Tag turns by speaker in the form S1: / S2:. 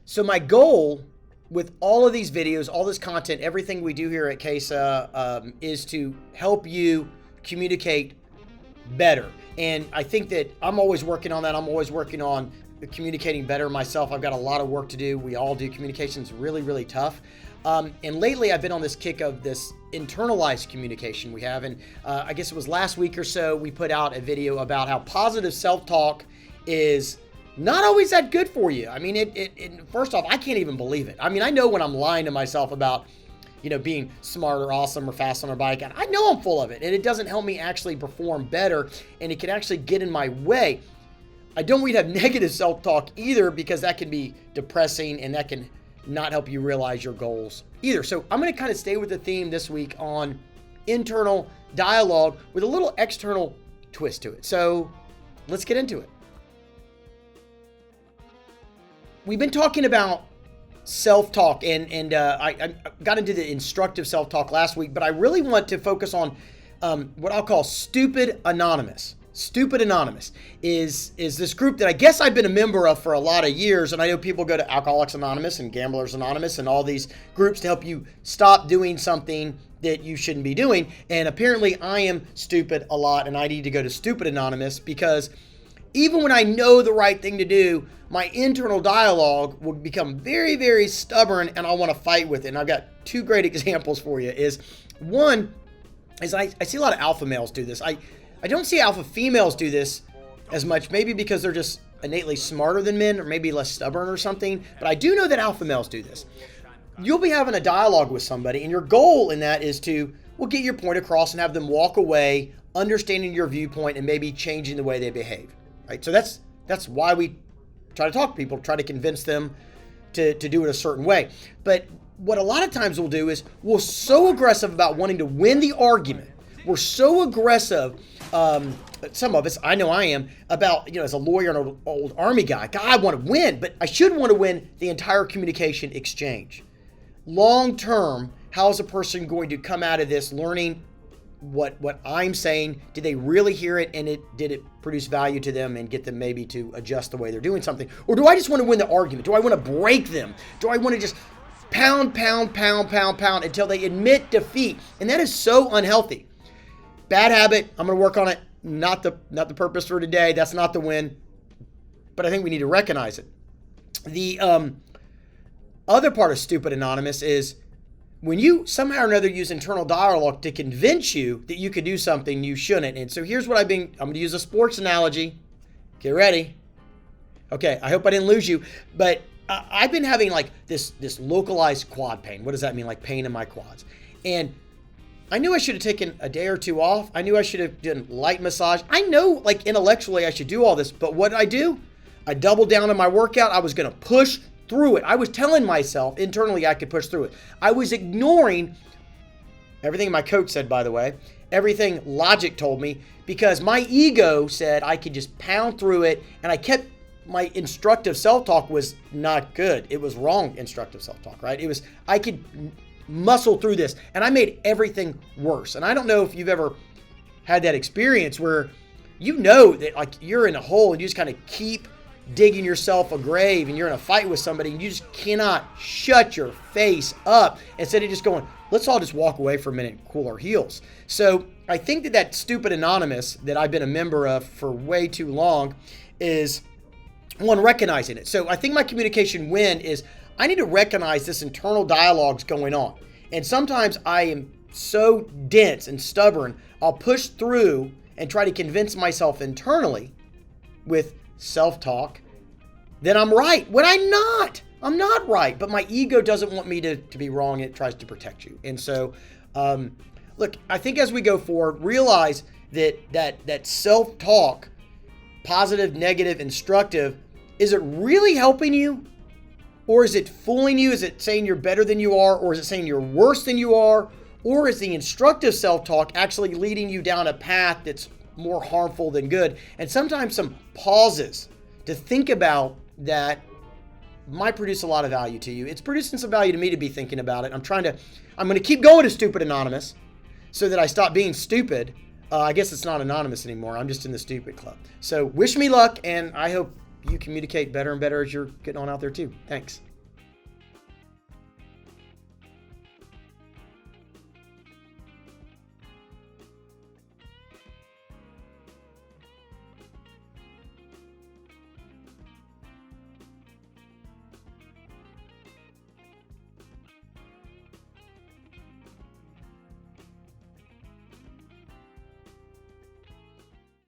S1: So my goal with all of these videos, all this content, everything we do here at Caissa is to help you communicate better. And I think that I'm always working on that. I'm always working on communicating better myself. I've got a lot of work to do. We all do. Communication's really, really tough. And lately I've been on this kick of this internalized communication we have. And I guess it was last week or so, we put out a video about how positive self-talk is not always that good for you. I mean, first off, I can't even believe it. I mean, I know when I'm lying to myself about, being smart or awesome or fast on a bike, and I know I'm full of it, and it doesn't help me actually perform better, and it can actually get in my way. I don't want you to have negative self-talk either, because that can be depressing and that can not help you realize your goals either. So I'm going to kind of stay with the theme this week on internal dialogue with a little external twist to it. So let's get into it. We've been talking about self-talk, and I got into the instructive self-talk last week, but I really want to focus on what I'll call Stupid Anonymous. Stupid Anonymous is this group that I guess I've been a member of for a lot of years, and I know people go to Alcoholics Anonymous and Gamblers Anonymous and all these groups to help you stop doing something that you shouldn't be doing, and apparently I am stupid a lot, and I need to go to Stupid Anonymous because even when I know the right thing to do, my internal dialogue will become very, very stubborn, and I want to fight with it. And I've got two great examples for you. One is I see a lot of alpha males do this. I don't see alpha females do this as much, maybe because they're just innately smarter than men or maybe less stubborn or something. But I do know that alpha males do this. You'll be having a dialogue with somebody, and your goal in that is to, get your point across and have them walk away understanding your viewpoint and maybe changing the way they behave. Right? So that's why we try to talk to people, try to convince them to do it a certain way. But what a lot of times we'll do is we're so aggressive about wanting to win the argument. We're so aggressive, some of us, I know I am, about, as a lawyer and an old Army guy, God, I want to win, but I should want to win the entire communication exchange. Long term, how is a person going to come out of this learning what I'm saying? Did they really hear it, and did it produce value to them and get them maybe to adjust the way they're doing something? Or do I just want to win the argument? Do I want to break them? Do I want to just pound until they admit defeat? And that is so unhealthy. Bad habit. I'm going to work on it. Not the purpose for today. That's not the win. But I think we need to recognize it. The other part of Stupid Anonymous is when you somehow or another use internal dialogue to convince you that you could do something you shouldn't. And so here's what I'm going to use a sports analogy. Get ready. Okay, I hope I didn't lose you. But I've been having like this localized quad pain. What does that mean? Like pain in my quads. And I knew I should have taken a day or two off. I knew I should have done light massage. I know, like, intellectually I should do all this. But what did I do? I doubled down on my workout. I was going to push through it. I was telling myself internally I could push through it. I was ignoring everything my coach said, by the way, everything logic told me, because my ego said I could just pound through it, and my instructive self-talk was not good. It was wrong instructive self-talk, right? It was, I could muscle through this, and I made everything worse. And I don't know if you've ever had that experience where that like you're in a hole and you just kind of keep digging yourself a grave, and you're in a fight with somebody and you just cannot shut your face up instead of just going, let's all just walk away for a minute and cool our heels. So I think that Stupid Anonymous that I've been a member of for way too long is one, recognizing it. So I think my communication win is I need to recognize this internal dialogue's going on. And sometimes I am so dense and stubborn, I'll push through and try to convince myself internally with self-talk that I'm right when I'm not right, but my ego doesn't want me to be wrong. It tries to protect you. And so look, I think as we go forward, realize that self-talk, positive, negative, instructive, is it really helping you, or is it fooling you? Is it saying you're better than you are, or is it saying you're worse than you are, or is the instructive self-talk actually leading you down a path that's more harmful than good? And sometimes some pauses to think about that might produce a lot of value to you. It's producing some value to me to be thinking about it. I'm going to keep going to Stupid Anonymous so that I stop being stupid. I guess it's not anonymous anymore. I'm just in the stupid club. So wish me luck, and I hope you communicate better and better as you're getting on out there too. Thanks.